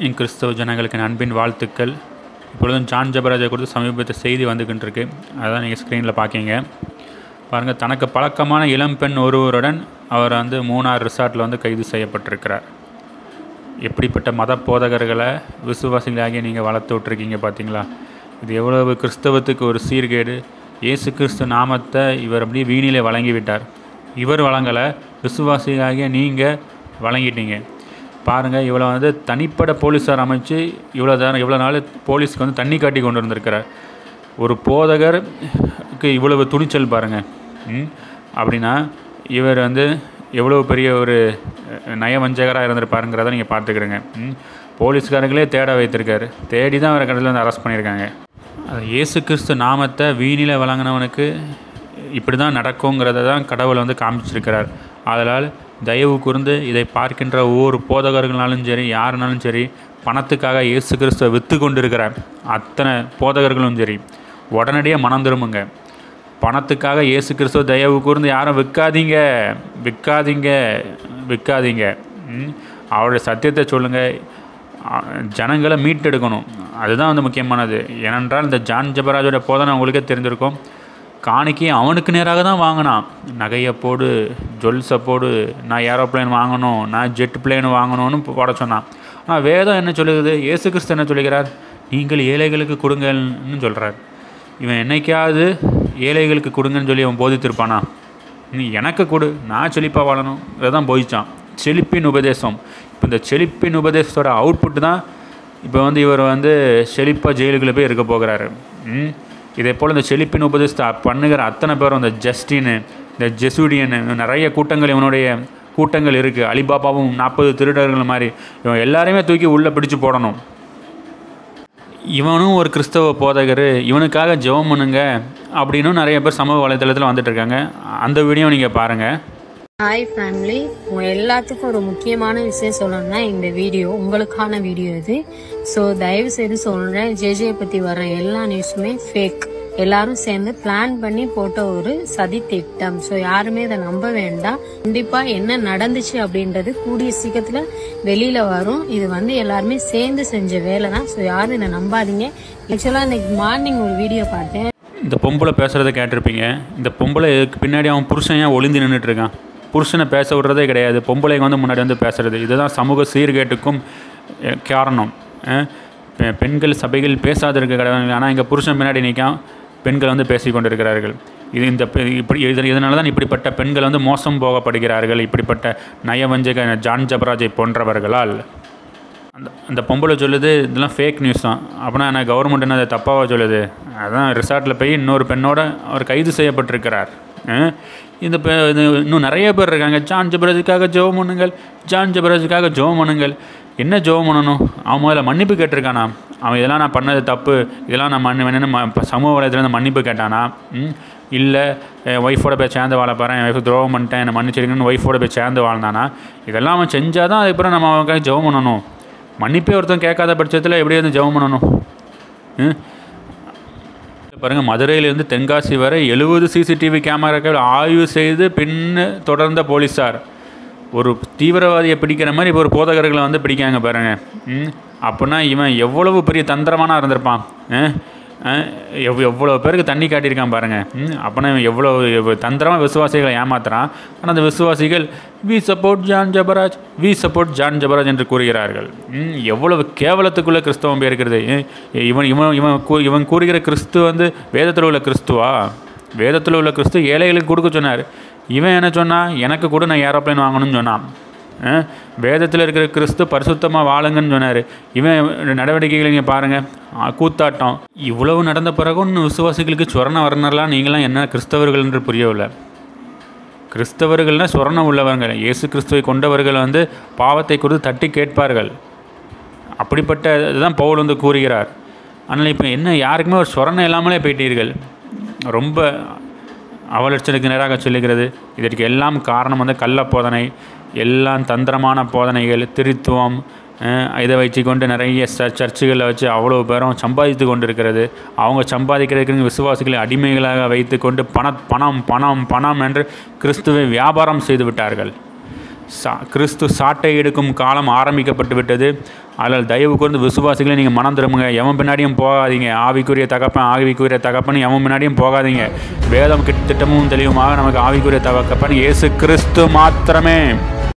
என் கிறிஸ்தவ ஜனங்களுக்கு அன்பின் வாழ்த்துக்கள். இப்பொழுதும் ஜான் ஜெபராஜை குறித்து சமீபத்தில் செய்தி வந்துக்கிட்டு இருக்கு. அதான் நீங்கள் ஸ்க்ரீனில் பார்க்கிங்க. பாருங்கள், தனக்கு பழக்கமான இளம்பெண் ஒருவருடன் அவர் மூணார் ரிசார்ட்டில் கைது செய்யப்பட்டிருக்கிறார். எப்படிப்பட்ட மத போதகர்களை விசுவாசிகளாகிய நீங்கள் வளர்த்து விட்ருக்கீங்க பார்த்தீங்களா? இது எவ்வளவு கிறிஸ்தவத்துக்கு ஒரு சீர்கேடு. இயேசு கிறிஸ்து நாமத்தை இவர் அப்படியே வீணிலே வழங்கிவிட்டார். இவர் வழங்கலை, விசுவாசிகளாகிய நீங்கள் வழங்கிட்டீங்க. பாருங்கள், இவ்வளோ தனிப்பட போலீஸார் அமைச்சு இவ்வளோ நாள் போலீஸ்க்கு தண்ணி காட்டி கொண்டு வந்திருக்கிறார். ஒரு போதகருக்கு இவ்வளவு துணிச்சல் பாருங்கள். அப்படின்னா இவர் எவ்வளோ பெரிய ஒரு நயவஞ்சகராக இருந்திருப்பாருங்கிறத நீங்கள் பார்த்துக்கிறங்க. போலீஸ்காரங்களே தேட வைத்திருக்காரு. தேடி தான் அவரை கடையில் அரெஸ்ட் பண்ணியிருக்காங்க. அது இயேசு கிறிஸ்து நாமத்தை வீணில் வழங்கினவனுக்கு இப்படி தான் நடக்குங்கிறத தான் கடவுள் காமிச்சிருக்கிறார். அதனால் தயவு கூர்ந்து இதை பார்க்கின்ற ஒவ்வொரு போதகர்களாலும் சரி, யாருனாலும் சரி, பணத்துக்காக இயேசு கிறிஸ்துவை விற்று கொண்டு இருக்கிற அத்தனை போதகர்களும் சரி, உடனடியாக மனம் திரும்புங்க. பணத்துக்காக இயேசு கிறிஸ்துவ தயவு கூர்ந்து யாரும் விற்காதீங்க. அவருடைய சத்தியத்தை சொல்லுங்கள். ஜனங்களை மீட்டெடுக்கணும். அதுதான் முக்கியமானது. ஏனென்றால் இந்த ஜான் ஜெபராஜோட போதனை உங்களுக்கே தெரிஞ்சிருக்கும். காணிக்கை அவனுக்கு நேராக தான் வாங்கினான். நகையை போடு, ஜுவல்ஸை போடு, நான் ஏரோப்ளேன் வாங்கணும், நான் ஜெட் பிளேன் வாங்கணும்னு போட சொன்னான். ஆனால் வேதம் என்ன சொல்லுது? இயேசு கிறிஸ்து என்ன சொல்லுகிறார்? நீங்கள் ஏழைகளுக்கு கொடுங்கன்னு சொல்கிறார். இவன் என்னைக்காவது ஏழைகளுக்கு கொடுங்கன்னு சொல்லி அவன் போதித்திருப்பானா? நீ எனக்கு கொடு, நான் செழிப்பாக வாழணும், இதான் போதிச்சான். செழிப்பின் உபதேசம். இப்போ இந்த செழிப்பின் உபதேசத்தோட அவுட்புட்டு தான் இப்போ இவர் செழிப்பாக ஜெயிலுக்குள்ளே போய் இருக்க போகிறாரு. இதே போல் இந்த செழிப்பின் உபதேசத்தை பண்ணுகிற அத்தனை பேரும், இந்த ஜஸ்டின்னு, இந்த ஜெசுடியன்னு, நிறைய கூட்டங்கள், இவனுடைய கூட்டங்கள் இருக்குது. அலிபாபாவும் 40 திருடர்கள் மாதிரி இவன் எல்லாரையுமே தூக்கி உள்ளே பிடிச்சி போடணும். இவனும் ஒரு கிறிஸ்தவ போதகர், இவனுக்காக ஜெபம் பண்ணுங்க அப்படின்னு நிறைய பேர் சமூக வலைதளத்தில் வந்துட்டுருக்காங்க. அந்த வீடியோ நீங்கள் பாருங்கள். ஹாய் ஃபேமிலி, உங்கள் எல்லாத்துக்கும் ஒரு முக்கியமான விஷயம் சொல்லணும்னா இந்த வீடியோ உங்களுக்கான வீடியோ இது. ஸோ தயவு செய்து சொல்கிறேன், ஜேஜே பற்றி வர எல்லா நியூஸுமே ஃபேக். எல்லாரும் சேர்ந்து பிளான் பண்ணி போட்ட ஒரு சதி திட்டம். ஸோ யாருமே இதை நம்ப வேண்டாம். கண்டிப்பாக என்ன நடந்துச்சு அப்படின்றது கூடிய சீக்கிரத்தில் வெளியில் வரும். இது எல்லாருமே சேர்ந்து செஞ்ச வேலை தான். ஸோ யாரும் இதை நம்பாதீங்க. ஆக்சுவலாக இன்னைக்கு மார்னிங் ஒரு வீடியோ பார்த்தேன். இந்த பொம்பளை பேசுகிறத கேட்டிருப்பீங்க. இந்த பொம்பளை பின்னாடி அவன் புருஷன் ஏன் ஒளிந்து நின்றுட்டுருக்கான்? புருஷனை பேச விடுறதே கிடையாது. பொம்பளைக்கு முன்னாடி பேசுகிறது. இதுதான் சமூக சீர்கேட்டுக்கும் காரணம். பெண்கள் சபைகள் பேசாதிருக்க கிடையாது. ஆனால் இங்கே புருஷன் பின்னாடி நிற்கான், பெண்கள் பேசி கொண்டு இருக்கிறார்கள். இதனால தான் இப்படிப்பட்ட பெண்கள் மோசம் போகப்படுகிறார்கள். இப்படிப்பட்ட நயவஞ்சக ஜான் ஜெபராஜை போன்றவர்களால். அந்த பொம்பளை சொல்லுது இதெல்லாம் ஃபேக் நியூஸ் தான். அப்படின்னா என்ன கவர்மெண்ட் என்ன அதை தப்பாக சொல்லுது? அதான் ரிசார்ட்டில் போய் இன்னொரு பெண்ணோட அவர் கைது செய்யப்பட்டிருக்கிறார். இன்னும் நிறைய பேர் இருக்காங்க. ஜான் ஜெபராஜுக்காக ஜெபம் பண்ணுங்கள். என்ன ஜெபம் பண்ணணும்? அவன் முதல்ல மன்னிப்பு கேட்டிருக்கானா? அவன் இதெல்லாம் நான் பண்ணது தப்பு, இதெல்லாம் நான் வேணும்னு சமூக வலையத்தில் மன்னிப்பு கேட்டானா? இல்லை ஒய்ஃபோட போய் சேர்ந்து வாழ போகிறேன், என் ஒய்ஃபு துரோகம் பண்ணிட்டேன், என்னை மன்னிச்சிருக்கணும்னு ஒய்ஃபோட போய் சேர்ந்து வாழ்ந்தானா? இதெல்லாம் அவன் செஞ்சால் தான் அதுக்கப்புறம் நம்ம அவனுக்காக ஜெபம் பண்ணணும். மன்னிப்பே ஒருத்தன் கேட்காத பட்சத்தில் எப்படி ஜெபம் பண்ணணும்? பாருங்கள், மதுரையிலேருந்து தென்காசி வரை 70 CCTV கேமராக்கள் ஆய்வு செய்து தொடர்ந்த போலீஸார் ஒரு தீவிரவாதியை பிடிக்கிற மாதிரி இப்போ ஒரு போதகர்களை பிடிக்காங்க பாருங்கள். அப்படின்னா இவன் எவ்வளவு பெரிய தந்திரமானா இருந்திருப்பான். எவ்வளோ பேருக்கு தண்ணி காட்டியிருக்கான் பாருங்கள். அப்படின்னா இவன் எவ்வளோ தந்திரமாக விசுவாசிகளை ஏமாத்துறான். ஆனால் அந்த விசுவாசிகள் வி சப்போர்ட் ஜான் ஜெபராஜ் என்று கூறுகிறார்கள். எவ்வளவு கேவலத்துக்குள்ளே கிறிஸ்தவம் போய் இருக்கிறது. இவன் கூறுகிற கிறிஸ்து வேதத்தில் உள்ள கிறிஸ்துவா? வேதத்தில் உள்ள கிறிஸ்து ஏழைகளுக்கு கொடுக்க சொன்னார். இவன் என்ன சொன்னான்? எனக்கு கூட நான் ஏரோப்ளேன் வாங்கணும்னு சொன்னான். வேதத்தில் இருக்கிற கிறிஸ்து பரிசுத்தமாக வாழுங்கன்னு சொன்னார். இவன் நடவடிக்கைகள் நீங்கள் பாருங்கள், கூத்தாட்டம். இவ்வளவு நடந்த பிறகு இன்னும் விசுவாசிகளுக்கு சொரணம் வரணும்லாம் நீங்களாம் என்ன கிறிஸ்தவர்கள் என்று புரியவில்லை. கிறிஸ்தவர்கள்னால் சொரணம் உள்ளவர்கள். இயேசு கிறிஸ்துவை கொண்டவர்கள் பாவத்தை குறித்து தட்டி கேட்பார்கள். அப்படிப்பட்ட இதுதான் பவுல் கூறுகிறார். ஆனால் இப்போ என்ன, யாருக்குமே ஒரு சொரணம் இல்லாமலே போயிட்டீர்கள். ரொம்ப அவலட்சணுக்கு நேராக சொல்லுகிறது. இதற்கு எல்லாம் காரணம் கள்ள போதனை, எல்லாம் தந்திரமான போதனைகள், திருத்துவம். இதை வச்சு கொண்டு நிறைய சர்ச்சுகளில் வச்சு அவ்வளோ பேரும் சம்பாதித்து கொண்டு இருக்கிறது. அவங்க சம்பாதிக்கிறதுக்கு விசுவாசிகளை அடிமைகளாக வைத்து கொண்டு பணம் என்று கிறிஸ்துவை வியாபாரம் செய்து விட்டார்கள். கிறிஸ்து சாட்டை எடுக்கும் காலம் ஆரம்பிக்கப்பட்டு விட்டது. அதில் தயவு கூர்ந்து விசுவாசிகளை நீங்கள் மனம் திரும்புங்க. எவன் பின்னாடியும் போகாதீங்க. ஆவிக்குரிய தகப்பன் எவன் பின்னாடியும் போகாதீங்க. வேதம் திட்டமும் தெளிவுமாக நமக்கு ஆவிக்குரிய தகப்பன் இயேசு கிறிஸ்து மாத்திரமே.